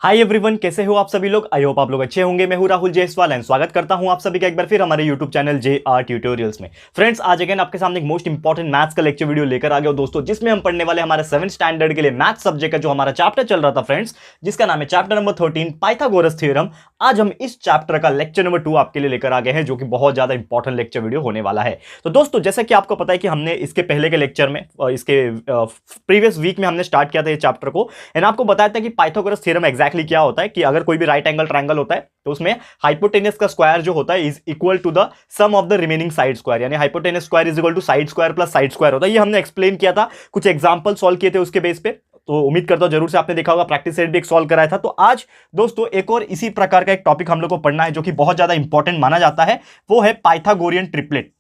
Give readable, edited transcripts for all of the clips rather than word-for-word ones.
Hi everyone, कैसे हो आप सभी लोग। आई होप आप लोग अच्छे होंगे। मैं हूं राहुल जायसवाल एंड स्वागत करता हूं आप सभी का एक बार फिर हमारे यूट्यूब चैनल JR ट्यूटोरियल्स में। फ्रेंड्स, आज अगेन आपके सामने एक मोस्ट इंपॉर्टेंट मैथ्स का लेक्चर वीडियो लेकर आ गया दोस्तों, जिसमें हम पढ़ने वाले हमारे 7th स्टैंडर्ड के लिए मैथ्स सब्जेक्ट का जो हमारा चैप्टर चल रहा था फ्रेंड्स, जिसका नाम है चैप्टर नंबर 13 पाइथागोरस थ्योरम। आज हम इस चैप्टर का लेक्चर नंबर 2 आपके लिए लेकर आ गए हैं, जो कि बहुत ज्यादा इंपॉर्टेंट लेक्चर वीडियो होने वाला है। तो दोस्तों, जैसा कि आपको पता है कि हमने इसके पहले के लेक्चर में, इसके प्रीवियस वीक में हमने स्टार्ट किया था ये चैप्टर को, एंड आपको बताया था कि पाइथागोरस थ्योरम एग्जैक्टली क्या होता है। कि अगर कोई भी राइट एंगल ट्रायंगल होता है तो उसमें हाइपोटेनस का स्क्वायर जो होता है is equal to the sum of the remaining side square, यानी hypotenuse square is equal to side square plus side square होता है। ये हमने एक्सप्लेन किया था, कुछ एग्जांपल सॉल्व किए थे उसके बेस पे। तो उम्मीद करता हूं जरूर से आपने देखा होगा, प्रैक्टिस सेट भी एक सॉल्व कराया था। तो आज दोस्तों एक और इसी प्रकार का एक टॉपिक हम लोग को पढ़ना है, जो कि बहुत ज्यादा इंपॉर्टेंट माना जाता है। वो है पाइथागोरियन ट्रिपलेट।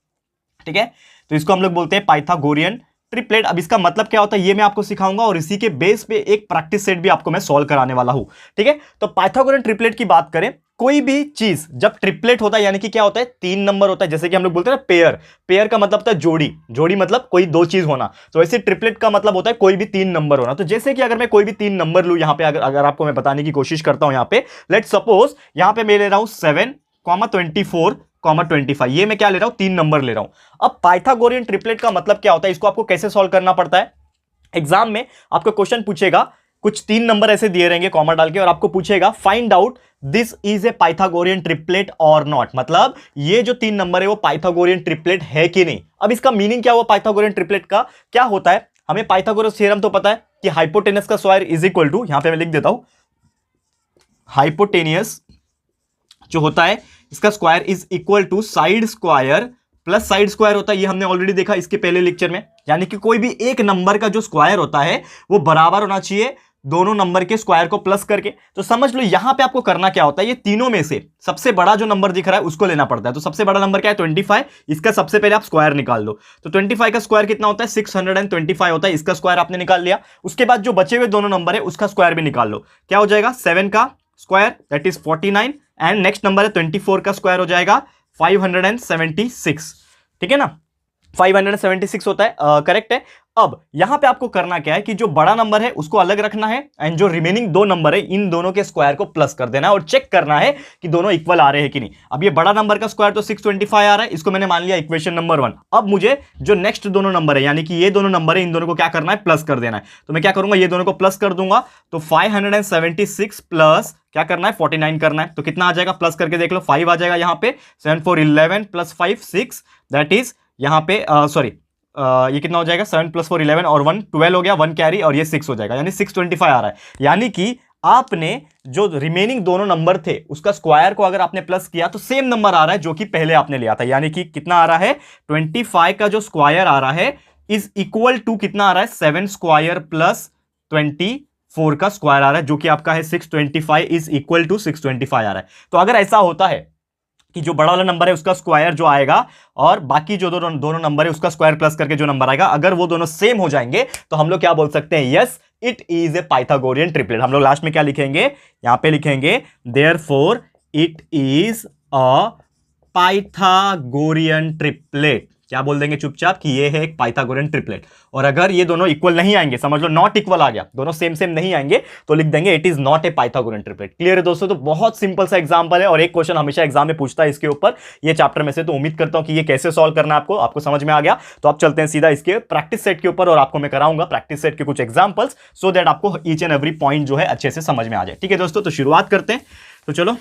ठीक है, तो इसको हम लोग बोलते हैं पाइथागोरियन ट्रिपलेट। अब इसका मतलब क्या होता है ये मैं आपको सिखाऊंगा, और इसी के बेस पे एक प्रैक्टिस सेट भी आपको मैं सॉल्व कराने वाला हूं। ठीक है, तो पाइथागोरियन ट्रिपलेट की बात करें, कोई भी चीज जब ट्रिपलेट होता है यानी कि क्या होता है, 3 नंबर होता है। जैसे कि हम लोग बोलते हैं ना पेयर, पेयर का मतलब होता है जोड़ी, जोड़ी मतलब कोई 2 चीज होना। तो ऐसे ट्रिपलेट का मतलब होता है कोई भी 3 नंबर होना। तो जैसे कि अगर मैं कोई भी 3 नंबर लूं यहां पे, अगर आपको मैं बताने की कोशिश करता हूं, यहां पे लेट्स सपोज यहां पे मैं ले रहा हूं 7, 24, 25। ये मैं क्या ले रहा हूं, 3 नंबर ले रहा हूं। अब पाइथागोरियन ट्रिपलेट का मतलब क्या होता है, इसको आपको कैसे सॉल्व करना पड़ता है। एग्जाम में आपको क्वेश्चन पूछेगा, कुछ 3 नंबर ऐसे दिए रहेंगे कॉमा डाल के, और आपको पूछेगा find out this is a Pythagorean triplet और नॉट। मतलब ये जो 3 नंबर है वो पाइथागोरियन ट्रिपलेट है कि नहीं। अब इसका मीनिंग क्या हुआ, पाइथागोरियन ट्रिपलेट का क्या होता है। हमें पाइथागोरस थ्योरम तो पता है कि हाइपोटेनस का स्क्वायर इज इक्वल टू, यहां पे मैं लिख देता हूं, हाइपोटेनियस जो होता है इसका square is equal to side square plus side square होता है। ये हमने ऑलरेडी देखा इसके पहले लेक्चर में, यानी कि कोई भी एक नंबर का जो स्क्वायर होता है वो बराबर होना चाहिए दोनों नंबर के स्क्वायर को प्लस करके। तो समझ लो यहां पे आपको करना क्या होता है, ये तीनों में से सबसे बड़ा जो नंबर दिख रहा है उसको लेना पड़ता है। तो सबसे बड़ा नंबर क्या है, 25। इसका सबसे पहले आप स्क्वायर निकाल दो। तो 25 का स्क्वायर कितना होता है, 625 होता है। इसका स्क्वायर आपने निकाल लिया। उसके बाद जो बचे हुए दोनों नंबर है उसका स्क्वायर भी निकाल लो। क्या हो जाएगा, 7 का square that is 49, and next number है 24 का स्क्वायर हो जाएगा 576। ठीक है ना, 576 होता है, करेक्ट है। अब यहां पे आपको करना क्या है कि जो बड़ा नंबर है उसको अलग रखना है, एंड जो रिमेनिंग 2 नंबर है इन दोनों के स्क्वायर को प्लस कर देना है, और चेक करना है कि दोनों इक्वल आ रहे हैं कि नहीं। अब ये बड़ा नंबर का स्क्वायर तो 625 आ रहा है, इसको मैंने मान लिया इक्वेशन नंबर 1। अब मुझे जो नेक्स्ट दोनों नंबर है, यानी कि ये दोनों नंबर है, इन दोनों को क्या करना है, प्लस कर देना है। तो मैं क्या करूंगा, ये दोनों को प्लस कर दूंगा। तो 576 प्लस क्या करना है, 49 करना है। तो कितना आ जाएगा, प्लस करके देख लो, 5 आ जाएगा यहां पे। 7 4 11 प्लस 5 6, दैट इज यहां पे सॉरी ये कितना हो जाएगा, 7 + 4 11 और 1 12 हो गया, 1 कैरी, और ये 6 हो जाएगा, यानी 625 आ रहा है। यानी कि आपने जो रिमेनिंग दोनों नंबर थे उसका स्क्वायर को अगर आपने प्लस किया तो सेम नंबर आ रहा है जो कि पहले आपने लिया था। यानी कि कितना आ रहा है, 25 का जो स्क्वायर आ रहा है इज इक्वल टू कितना आ रहा है, 7 स्क्वायर प्लस 24 का स्क्वायर आ रहा है, जो कि आपका है 625 इज इक्वल टू 625 आ रहा है। तो अगर ऐसा होता है कि जो बड़ा वाला नंबर है उसका स्क्वायर जो आएगा और बाकी जो दोनों नंबर है उसका स्क्वायर प्लस करके जो नंबर आएगा, अगर वो दोनों सेम हो जाएंगे तो हम लोग क्या बोल सकते हैं, yes it is a Pythagorean triplet. हम लोग लास्ट में क्या लिखेंगे, यहां पे लिखेंगे therefore it is a Pythagorean triplet. क्या बोल देंगे चुपचाप कि ये है एक पाइथागोरियन ट्रिपलेट। और अगर ये दोनों इक्वल नहीं आएंगे, समझ लो नॉट इक्वल आ गया, दोनों सेम सेम नहीं आएंगे, तो लिख देंगे it is not a Pythagorean triplet. Clear है दोस्तों। तो बहुत सिंपल सा एग्जांपल है, और एक क्वेश्चन हमेशा एग्जाम में पूछता है इसके ऊपर, ये चैप्टर में से। तो उम्मीद करता हूं कि ये कैसे सॉल्व करना है आपको समझ में आ गया। तो आप चलते हैं सीधा इसके प्रैक्टिस सेट के ऊपर, और आपको मैं कराऊंगा प्रैक्टिस सेट के कुछ एग्जाम्पल्स, सो दैट आपको ईच एंड एवरी पॉइंट जो है अच्छे से समझ में आ जाए। ठीक है दोस्तों, तो शुरुआत करते हैं। तो चलो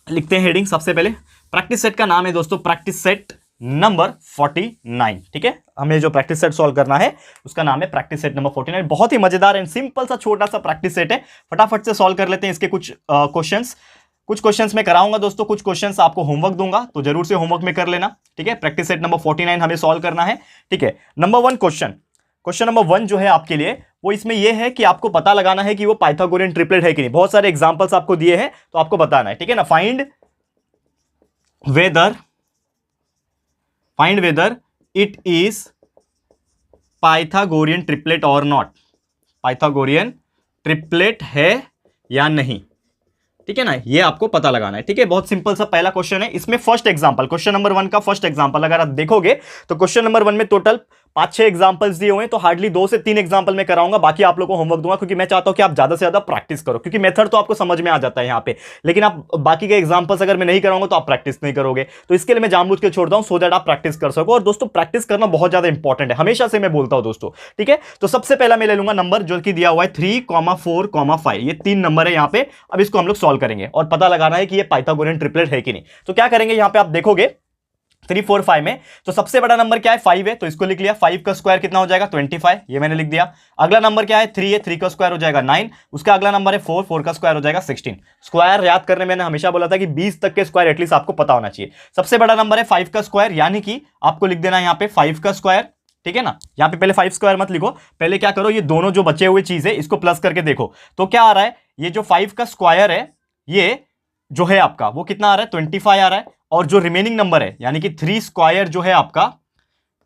लिखते हैं हेडिंग। सबसे पहले प्रैक्टिस सेट का नाम है दोस्तों प्रैक्टिस सेट नंबर 49। ठीक है, हमें जो प्रैक्टिस सेट सॉल्व करना है उसका नाम है प्रैक्टिस सेट नंबर 49। बहुत ही मजेदार एंड सिंपल सा छोटा सा प्रैक्टिस सेट है। फटाफट से सॉल्व कर लेते हैं इसके कुछ क्वेश्चंस मैं कराऊंगा दोस्तों, कुछ क्वेश्चंस आपको होमवर्क दूंगा, तो जरूर से होमवर्क में कर लेना। ठीक है, प्रैक्टिस सेट नंबर 49 हमें सॉल्व करना है। ठीक है, नंबर 1 क्वेश्चन नंबर 1 जो है आपके लिए वो इसमें यह है कि आपको पता लगाना है कि वो पाइथागोरियन ट्रिपलेट है कि नहीं। बहुत सारे एग्जांपल्स आपको दिए हैं तो आपको बताना है। ठीक है ना, find whether it is Pythagorean triplet और नॉट। पाइथागोरियन ट्रिपलेट है या नहीं। ठीक है ना, ये आपको पता लगाना है। ठीक है, बहुत सिंपल सा पहला क्वेश्चन है। इसमें फर्स्ट एग्जांपल, क्वेश्चन नंबर 1 का फर्स्ट एग्जांपल अगर आप देखोगे तो क्वेश्चन नंबर 1 में टोटल 5-6 एग्जांपल्स दिए हुए हैं, तो हार्डली 2 से 3 एग्जांपल मैं कराऊंगा, बाकी आप लोगों को होमवर्क दूंगा, क्योंकि मैं चाहता हूं कि आप ज्यादा से ज्यादा प्रैक्टिस करो, क्योंकि मेथड तो आपको समझ में आ जाता है यहां पे, लेकिन आप बाकी के एग्जांपल्स अगर मैं नहीं कराऊंगा तो आप प्रैक्टिस नहीं करोगे। तो इसके लिए मैं जानबूझ के छोड़ता हूं, सो दैट आप प्रैक्टिस कर सको। और दोस्तों प्रैक्टिस करना बहुत ज्यादा इंपॉर्टेंट है, हमेशा से मैं बोलता हूं दोस्तों, ठीक है। तो सबसे पहला मैं ले लूंगा नंबर जो कि दिया हुआ है 3, 4, 5, ये 3 नंबर है यहां पे। अब इसको हम लोग सॉल्व करेंगे और पता लगाना है कि ये पाइथागोरियन ट्रिपलेट है कि नहीं। तो क्या करेंगे, यहां पे आप देखोगे 3, 4, 5 में, तो सबसे बड़ा नंबर क्या है 5 है, तो इसको लिख लिया। 5 का स्क्वायर कितना हो जाएगा 25, ये मैंने लिख दिया। अगला नंबर क्या है 3 है, 3 का स्क्वायर हो जाएगा 9। उसका अगला नंबर है 4, 4 का स्क्वायर हो जाएगा 16। स्क्वायर याद करने मैंने हमेशा बोला था कि 20 तक के स्क्वायर एटलीस्ट आपको पता होना चाहिए। सबसे बड़ा नंबर है 5 का स्क्वायर, यानी कि आपको लिख देना यहां पे 5 का स्क्वायर, ठीक है ना। यहां पे पहले 5 स्क्वायर मत लिखो, पहले क्या करो, ये दोनों जो बचे हुए चीज है इसको प्लस करके देखो, तो क्या आ रहा है, ये जो 5 का स्क्वायर है ये जो है आपका वो कितना आ रहा है 25 आ रहा है। और जो रिमेनिंग नंबर है यानी कि 3 स्क्वायर जो है आपका,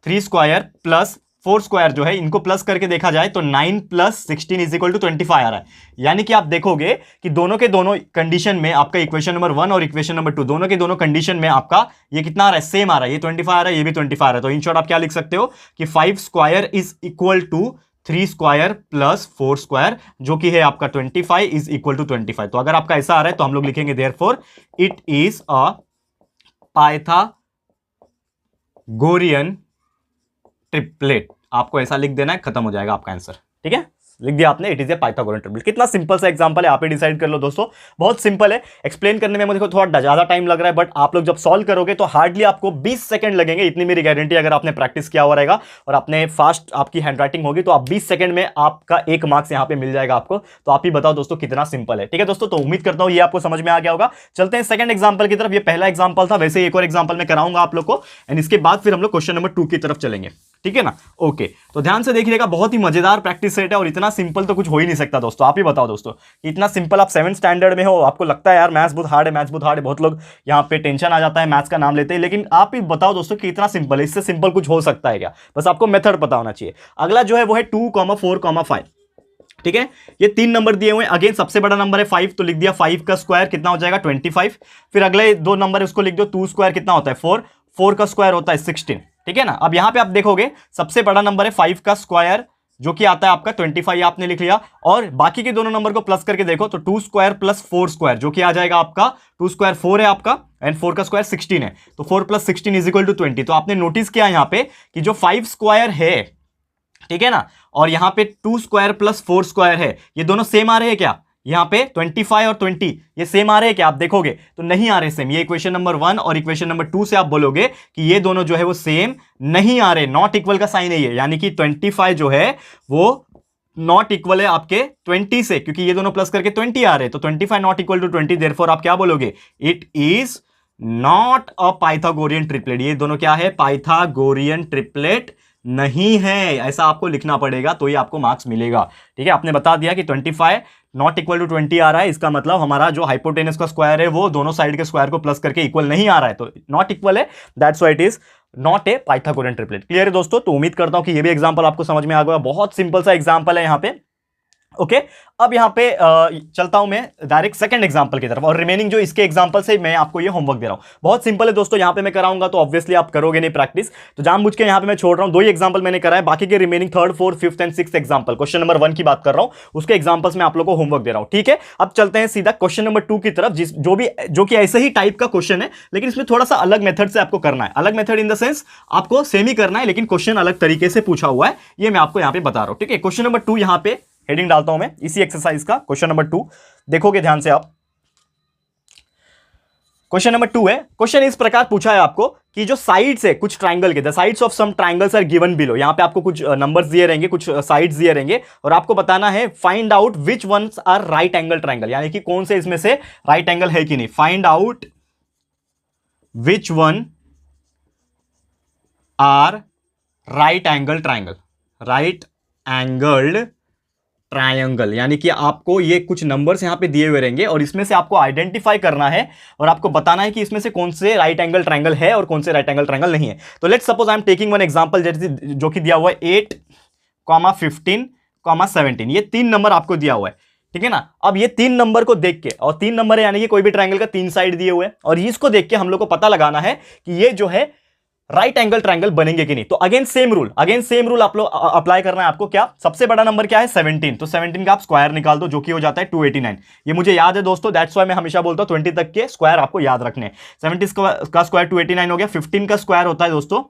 3 स्क्वायर प्लस 4 स्क्वायर जो है, इनको प्लस करके देखा जाए तो 9 प्लस 16 इज इक्वल टू 25 आ रहा है। यानी कि आप देखोगे कि दोनों के दोनों कंडीशन में आपका इक्वेशन नंबर 1 और इक्वेशन नंबर 2 दोनों के दोनों कंडीशन में आपका ये कितना आ रहा है, सेम आ रहा है। ये 25 आ रहा है, ये भी 25 आ रहा है। तो इन शॉर्ट आप क्या लिख सकते हो कि 5 square is equal to 3 square plus 4 square, जो कि है आपका 25 इज इक्वल टू 25। तो अगर आपका ऐसा आ रहा है तो हम लोग लिखेंगे therefore it is a Pythagorean triplet. आपको ऐसा लिख देना है, खत्म हो जाएगा आपका आंसर, ठीक है। लिख दिया आपने, it is a Pythagorean triplet. कितना सिंपल सा एग्जांपल है, आप ही डिसाइड कर लो दोस्तों। बहुत सिंपल है, एक्सप्लेन करने में मुझे थोड़ा ज्यादा टाइम लग रहा है, बट आप लोग जब सॉल्व करोगे तो हार्डली आपको 20 सेकंड लगेंगे, इतनी मेरी गारंटी। अगर आपने प्रैक्टिस किया हुआ रहेगा और आपने फास्ट आपकी हैंडराइटिंग होगी तो आप 20 सेकंड में आपका 1 मार्क्स यहां पे मिल जाएगा आपको। तो आप ही बताओ दोस्तों कितना सिंपल है, ठीक है दोस्तों। तो उम्मीद करता हूं ये आपको समझ में आ गया होगा। चलते हैं सेकंड एग्जांपल की तरफ। ये पहला एग्जांपल था, वैसे एक और एग्जांपल मैं कराऊंगा आप लोग को, एंड इसके बाद फिर हम लोग क्वेश्चन नंबर 2 की तरफ चलेंगे, ठीक है ना। ओके, तो ध्यान से देखिएगा, बहुत ही मजेदार प्रैक्टिस सेट है और इतना सिंपल तो कुछ हो ही नहीं सकता दोस्तों। आप ही बताओ दोस्तों, इतना सिंपल, आप 7th स्टैंडर्ड में हो, आपको लगता है यार मैथ्स बहुत हार्ड है, मैथ्स बहुत हार्ड है, बहुत लोग यहाँ पे टेंशन आ जाता है मैथ्स का नाम लेते हैं, लेकिन आप ही बताओ दोस्तों कि इतना सिंपल है, इससे सिंपल कुछ हो सकता है क्या। बस आपको मेथड पता होना चाहिए। अगला जो है वो है 2, 4, 5, ठीक है। ये 3 नंबर दिए हुए हैं। अगेन सबसे बड़ा नंबर है 5, तो लिख दिया 5 का स्क्वायर कितना हो जाएगा 25। फिर अगले 2 नंबर उसको लिख दो, 2 स्क्वायर कितना होता है 4, 4 का स्क्वायर होता है 16, ठीक है ना। अब यहां पे आप देखोगे सबसे बड़ा नंबर है 5 का स्क्वायर जो कि आता है आपका 25, आपने लिख लिया। और बाकी के दोनों नंबर को प्लस करके देखो तो 2 स्क्वायर प्लस 4 स्क्वायर जो कि आ जाएगा आपका, 2 स्क्वायर 4 है आपका एंड 4 का स्क्वायर 16 है, तो 4 प्लस 16 इज इक्वल टू 20। तो आपने नोटिस किया यहां पे कि जो 5 स्क्वायर है, ठीक है ना, और यहां पे 2 स्क्वायर प्लस 4 स्क्वायर है, ये दोनों सेम आ रहे हैं क्या। यहां पे 25 और 20 ये सेम आ रहे हैं क्या, आप देखोगे तो नहीं आ रहे सेम। ये इक्वेशन नंबर 1 और इक्वेशन नंबर 2 से आप बोलोगे कि ये दोनों जो है वो सेम नहीं आ रहे, नॉट इक्वल का साइन है ये, यानी कि 25 जो है वो नॉट इक्वल है आपके 20 से, क्योंकि ये दोनों प्लस करके 20 आ रहे हैं। तो 25 नॉट इक्वल टू 20, देयरफॉर आप क्या बोलोगे, it is not a Pythagorean triplet. ये दोनों क्या है, पाइथागोरियन ट्रिपलेट नहीं है, ऐसा आपको लिखना पड़ेगा, तो ये आपको मार्क्स मिलेगा, ठीक है। आपने बता दिया कि 25 नॉट इक्वल टू 20 आ रहा है, इसका मतलब हमारा जो हाइपोटेनस का स्क्वायर है वो दोनों साइड के स्क्वायर को प्लस करके इक्वल नहीं आ रहा है, तो नॉट इक्वल है, that's why it is not a Pythagorean triplet. Clear है दोस्तों। तो उम्मीद करता हूं कि ये भी एग्जांपल आपको समझ में आ गया। बहुत सिंपल सा एग्जांपल है यहां पे, ओके। अब यहां पे चलता हूं मैं डायरेक्ट सेकंड एग्जांपल की तरफ, और रिमेनिंग जो इसके एग्जांपल से मैं आपको ये होमवर्क दे रहा हूं। बहुत सिंपल है दोस्तों, यहां पे मैं कराऊंगा तो ऑब्वियसली आप करोगे नहीं प्रैक्टिस, तो जानबूझ के यहां पे मैं छोड़ रहा हूं। 2 ही एग्जांपल मैंने कराया, बाकी के remaining 3rd, 4th, 5th and 6th example, question number 1 की बात कर रहा हूं, उसके एग्जांपल्स में आप लोगों को होमवर्क दे रहा हूं, ठीक है। अब चलते हैं सीधा क्वेश्चन नंबर 2 की तरफ, जो कि ऐसे ही टाइप का क्वेश्चन है, लेकिन इसमें थोड़ा सा अलग मेथड से आपको करना है। अलग मेथड इन द सेंस आपको सेम ही करना है, लेकिन क्वेश्चन अलग तरीके से पूछा हुआ है, ये मैं आपको यहां पे बता रहा हूं, ठीक है। क्वेश्चन नंबर 2 यहां पे हेडिंग डालता हूं मैं इसी एक्सरसाइज का, क्वेश्चन नंबर 2 देखोगे ध्यान से आप। क्वेश्चन नंबर 2 है, क्वेश्चन इस प्रकार पूछा है आपको कि जो साइड्स है कुछ ट्राइंगल के, the sides of some triangles are given below. यहां पे आपको कुछ नंबर्स दिए रहेंगे, कुछ साइड्स दिए रहेंगे, और आपको बताना है find out which ones are right angle triangle, यानी कि कौन से इसमें से राइट एंगल है कि नहीं। Find out which one are right angle triangle, right angled triangle, यानी कि आपको ये कुछ नंबर्स यहां पे दिए हुए रहेंगे और इसमें से आपको आइडेंटिफाई करना है और आपको बताना है कि इसमें से कौन से राइट एंगल ट्रायंगल है और कौन से राइट एंगल ट्रायंगल नहीं है। तो let's suppose I am taking one example, जैसे जो कि दिया हुआ है 8, 15, 17, ये 3 नंबर आपको दिया हुआ है, ठीक है ना। अब ये 3 नंबर को देख के, और 3 नंबर है यानी कि कोई भी ट्रायंगल का 3 साइड दिए हुए हैं, और इसको देख के हम लोग को पता लगाना है कि ये जो है राइट एंगल ट्रायंगल बनेंगे कि नहीं। तो अगेन सेम रूल आप लोग अप्लाई करना है आपको। क्या सबसे बड़ा नंबर क्या है 17, तो 17 का आप स्क्वायर निकाल दो जो कि हो जाता है 289। ये मुझे याद है दोस्तों, दैट्स व्हाई मैं हमेशा बोलता हूं 20 तक के स्क्वायर आपको याद रखने। 17 का स्क्वायर 289 हो गया। 15 का स्क्वायर होता है दोस्तों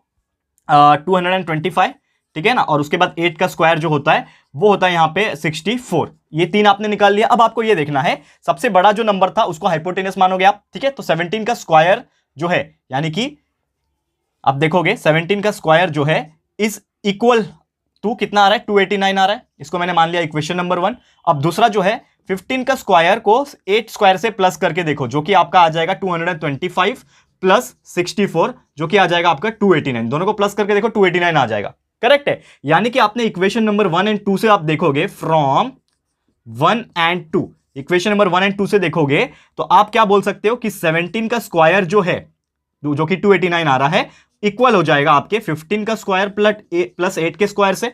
225, ठीक है ना। और उसके बाद 8 का स्क्वायर जो होता है वो होता है यहां पे 64। ये तीन आपने निकाल लिया। अब आपको ये देखना है सबसे बड़ा जो नंबर था उसको हाइपोटेनस मानोगे आप, ठीक है। तो 17 का स्क्वायर जो है, यानी कि आप देखोगे 17 का स्क्वायर जो है इज इक्वल टू कितना आ रहा है 289 आ रहा है। इसको मैंने मान लिया इक्वेशन नंबर 1। अब दूसरा जो है 15 का स्क्वायर को 8 स्क्वायर से प्लस करके देखो जो कि आपका आ जाएगा 225 प्लस 64 जो कि आ जाएगा आपका 289। दोनों को प्लस करके देखो 289 आ जाएगा, करेक्ट है। यानी कि आपने इक्वेशन नंबर 1 एंड 2 से आप देखोगे, from 1 and 2, equation number 1 and 2 से देखोगे तो आप क्या बोल सकते हो कि 17 का स्क्वायर जो है जो कि 289 आ रहा है इक्वल हो जाएगा आपके 15 का स्क्वायर प्लस 8 के स्क्वायर से,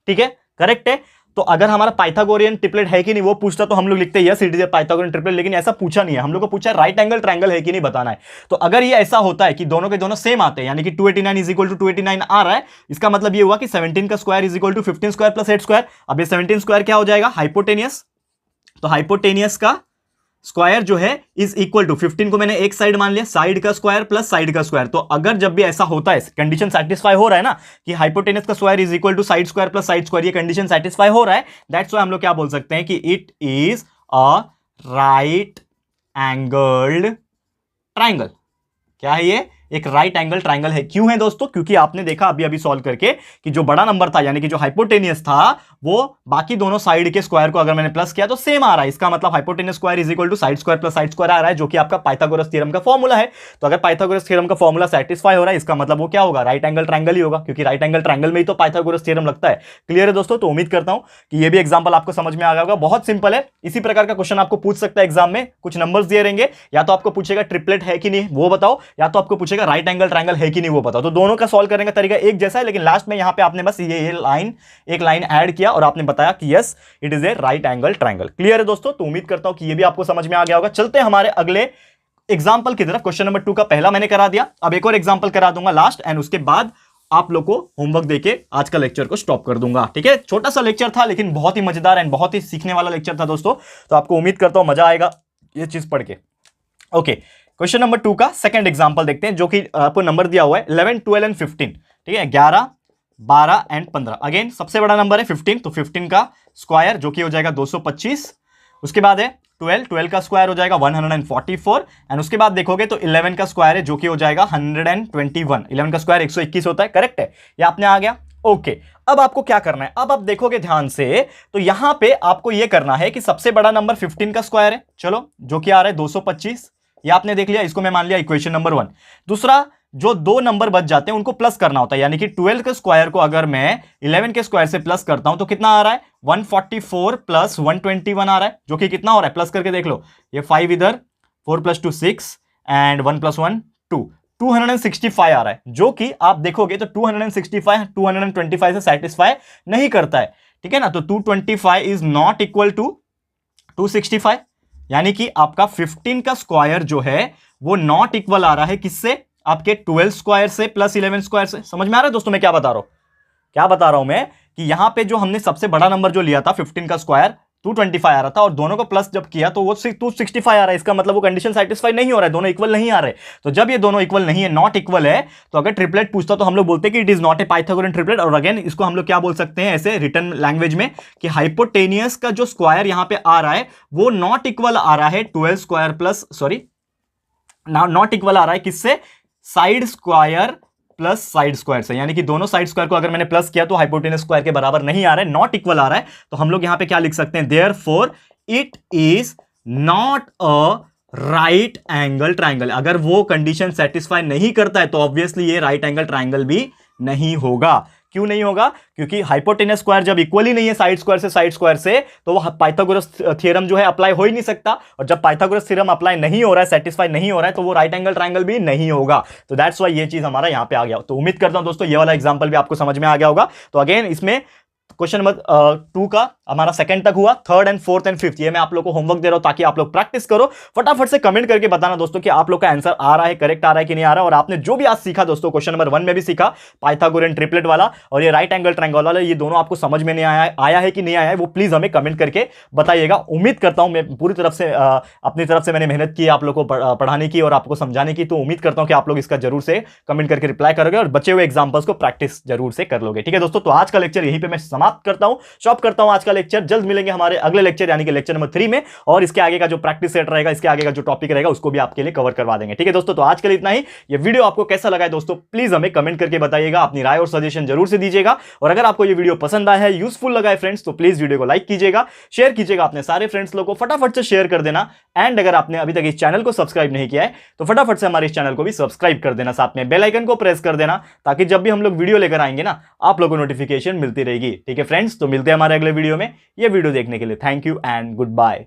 ठीक है, करेक्ट है। तो अगर हमारा पाइथागोरियन ट्रिपलेट है कि नहीं वो पूछता तो हम लोग लिखते हैं yes it is a Pythagorean triplet, लेकिन ऐसा पूछा नहीं है। हम लोग को पूछा राइट एंगल ट्रायंगल है कि नहीं बताना है। तो अगर ये ऐसा होता है कि दोनों के दोनों सेम आते हैं, यानी कि 289 इज इक्वल टू 289 आ रहा है, इसका मतलब ये हुआ कि 17 का square is equal to 15 square plus 8 square. अब ये 17 स्क्वायर क्या हो जाएगा हाइपोटेनियस। तो हाइपोटेनियस का स्क्वायर जो है इज इक्वल टू 15 को मैंने एक साइड मान लिया, साइड का स्क्वायर प्लस साइड का स्क्वायर। तो अगर जब भी ऐसा होता है, कंडीशन सेटिस्फाई हो रहा है ना कि हाइपोटेनस का square is equal to side square plus side square, ये कंडीशन सेटिस्फाई हो रहा है, दैट्स व्हाई हम लोग क्या बोल सकते हैं कि it is a right angled triangle. क्या है ये? एक राइट एंगल ट्रायंगल है। क्यों है दोस्तों? क्योंकि आपने देखा अभी अभी सॉल्व करके कि जो बड़ा नंबर था यानी कि जो हाइपोटेनियस था वो बाकी दोनों साइड के स्क्वायर को अगर मैंने प्लस किया तो सेम आ रहा है। इसका मतलब hypotenuse square is equal to side square plus side square आ रहा है जो कि आपका पाइथागोरस थ्योरम का फॉर्मूला है। तो अगर पाइथागोरस थ्योरम का फॉर्मूला सेटिस्फाई हो रहा है इसका मतलब वो क्या होगा? राइट एंगल ट्रायंगल ही होगा, क्योंकि राइट एंगल ट्रायंगल में ही तो पाइथागोरस थ्योरम लगता है। क्लियर है दोस्तों? तो उम्मीद करता हूं कि ये भी एग्जांपल आपको समझ में आ गया होगा। बहुत सिंपल है। इसी प्रकार का क्वेश्चन आपको पूछ सकता है एग्जाम में। कुछ नंबर्स दिए रहेंगे, या तो आपको पूछेगा ट्रिपलेट है कि नहीं वो बताओ, या तो आपको पूछेगा राइट एंगल ट्रायंगल है कि नहीं वो बताओ। तो दोनों का सॉल्व करने का तरीका एक जैसा है, लेकिन लास्ट में यहां पे आपने बस ये लाइन एक लाइन ऐड किया और आपने बताया कि yes it is a right angle triangle. Clear है दोस्तों? तो उम्मीद करता हूं कि ये भी आपको समझ में आ गया होगा। चलते हैं हमारे अगले एग्जांपल की तरफ। क्वेश्चन नंबर 2 का पहला मैंने करा दिया, अब एक और एग्जांपल करा दूंगा लास्ट, एंड उसके बाद आप लोग को होमवर्क देके आज का लेक्चर को स्टॉप कर दूंगा। ठीक है, छोटा सा लेक्चर था लेकिन बहुत ही मजेदार एंड बहुत ही सीखने वाला लेक्चर था दोस्तों। तो आपको उम्मीद करता हूं मजा आएगा ये चीज पढ़ के। ओके, क्वेश्चन नंबर 2 का सेकंड एग्जांपल देखते हैं, जो कि आपको नंबर दिया हुआ है 11, 12 एंड 15। ठीक है, 11, 12 एंड 15। अगेन सबसे बड़ा नंबर है 15, तो 15 का स्क्वायर जो कि हो जाएगा 225। उसके बाद है 12 का स्क्वायर हो जाएगा 144, एंड उसके बाद देखोगे तो 11 का स्क्वायर है जो कि हो जाएगा 121। 11 का स्क्वायर 121 होता है, करेक्ट है? ये आपने आ गया। ओके, अब आपको क्या करना है? अब आप देखोगे ध्यान से तो यहां पे आपको यह करना है कि सबसे बड़ा नंबर 15 का स्क्वायर है, चलो, जो कि आ रहा है 225। ये आपने देख लिया, इसको मैं मान लिया इक्वेशन नंबर 1। दूसरा, जो दो नंबर बच जाते हैं उनको प्लस करना होता है, यानी कि 12 के स्क्वायर को अगर मैं 11 के स्क्वायर से प्लस करता हूं तो कितना आ रहा है? 144 प्लस 121 आ रहा है, जो कि कितना हो रहा है? प्लस करके देख लो, ये 5 इधर, 4 + 2 6 एंड 1 + 1 2, 265 आ रहा है, जो कि आप देखोगे तो 265 225 से सेटिस्फाई नहीं करता है। ठीक है ना? तो 225 इज नॉट इक्वल टू 265, यानी कि आपका 15 का स्क्वायर जो है वो नॉट इक्वल आ रहा है किससे? आपके 12 स्क्वायर से प्लस 11 स्क्वायर से। समझ में आ रहा है दोस्तों मैं क्या बता रहा हूं? क्या बता रहा हूं मैं कि यहां पे जो हमने सबसे बड़ा नंबर जो लिया था 15 का स्क्वायर 225 आ रहा था, और दोनों को प्लस जब किया तो वो 265 आ रहा है। इसका मतलब वो कंडीशन सेटिस्फाई नहीं हो रहा है, दोनों इक्वल नहीं आ रहे। तो जब ये दोनों इक्वल नहीं है, नॉट इक्वल है, तो अगर ट्रिपलेट पूछता तो हम लोग बोलते कि it is not a Pythagorean triplet. और अगेन इसको हम लोग क्या बोल सकते हैं ऐसे रिटन लैंग्वेज में कि हाइपोटेनियस का जो स्क्वायर यहां पे आ रहा है वो नॉट इक्वल आ रहा है 12 square plus, sorry, not equal आ रहा है किससे? Side square plus side square से, यानी कि दोनों साइड स्क्वायर को अगर मैंने प्लस किया तो हाइपोटेनस स्क्वायर के बराबर नहीं आ रहा है, नॉट इक्वल आ रहा है। तो हम लोग यहां पे क्या लिख सकते हैं? Therefore it is not a right angle triangle. अगर वो कंडीशन सेटिस्फाई नहीं करता है तो ऑब्वियसली ये राइट एंगल ट्रायंगल भी नहीं होगा। क्यों नहीं होगा? क्योंकि हाइपोटेनस स्क्वायर जब इक्वल ही नहीं है साइड स्क्वायर से तो वो पाइथागोरस थ्योरम जो है अप्लाई हो ही नहीं सकता, और जब पाइथागोरस थ्योरम अप्लाई नहीं हो रहा है, सेटिस्फाई नहीं हो रहा है, तो वो राइट एंगल ट्रायंगल भी नहीं होगा। तो दैट्स व्हाई ये चीज हमारा यहां पे आ गया। तो उम्मीद करता हूं दोस्तों ये वाला एग्जांपल भी आपको समझ में आ गया होगा। तो अगेन इसमें क्वेश्चन नंबर 2 का हमारा सेकंड तक हुआ, third and fourth and fifth ये मैं आप लोग को होमवर्क दे रहा हूं ताकि आप लोग प्रैक्टिस करो। फटाफट से कमेंट करके बताना दोस्तों कि आप लोग का आंसर आ रहा है, करेक्ट आ रहा है कि नहीं आ रहा, और आपने जो भी आज सीखा दोस्तों, क्वेश्चन नंबर 1 में भी सीखा पाइथागोरियन ट्रिपलेट वाला और ये राइट एंगल ट्रायंगल वाला, ये दोनों आपको समझ में नहीं आया है कि नहीं आया है, वो प्लीज हमें कमेंट करके बताइएगा। उम्मीद करता हूं, मैं पूरी तरफ से अपनी तरफ से मैंने मेहनत की आप लोग को पढ़ाने की और आपको समझाने की, तो उम्मीद करता हूं कि आप लोग इसका जरूर से कमेंट करके रिप्लाई करोगे और बचे हुए एग्जांपल्स को प्रैक्टिस जरूर से कर लोगे। ठीक है दोस्तों, तो आज का लेक्चर यहीं पे मैं समाप्त करता हूं, स्टॉप करता हूं आज का लेक्चर। जल्द मिलेंगे हमारे अगले लेक्चर यानी कि लेक्चर नंबर 3 में, और इसके आगे का जो प्रैक्टिस सेट रहेगा, इसके आगे का जो टॉपिक रहेगा, उसको भी आपके लिए कवर करवा देंगे। ठीक है दोस्तों, तो आज के लिए इतना ही। ये वीडियो आपको कैसा लगा है दोस्तों, प्लीज हमें कमेंट करके बताइएगा, अपनी राय और सजेशन जरूर से दीजिएगा। और अगर आपको ये वीडियो पसंद आया है, यूजफुल लगा है फ्रेंड्स, तो प्लीज वीडियो को लाइक कीजिएगा, शेयर कीजिएगा अपने सारे फ्रेंड्स लोगों को, फटाफट से शेयर कर देना। एंड अगर आपने अभी तक इस चैनल को सब्सक्राइब नहीं किया है तो फटाफट से हमारे इस चैनल को भी सब्सक्राइब कर देना, साथ में बेल आइकन को प्रेस कर देना, ताकि जब भी हम लोग वीडियो लेकर आएंगे ना, आप लोगों को नोटिफिकेशन मिलती रहेगी। ठीक है फ्रेंड्स, तो मिलते हैं हमारे अगले वीडियो में। ये वीडियो देखने के लिए thank you and good bye.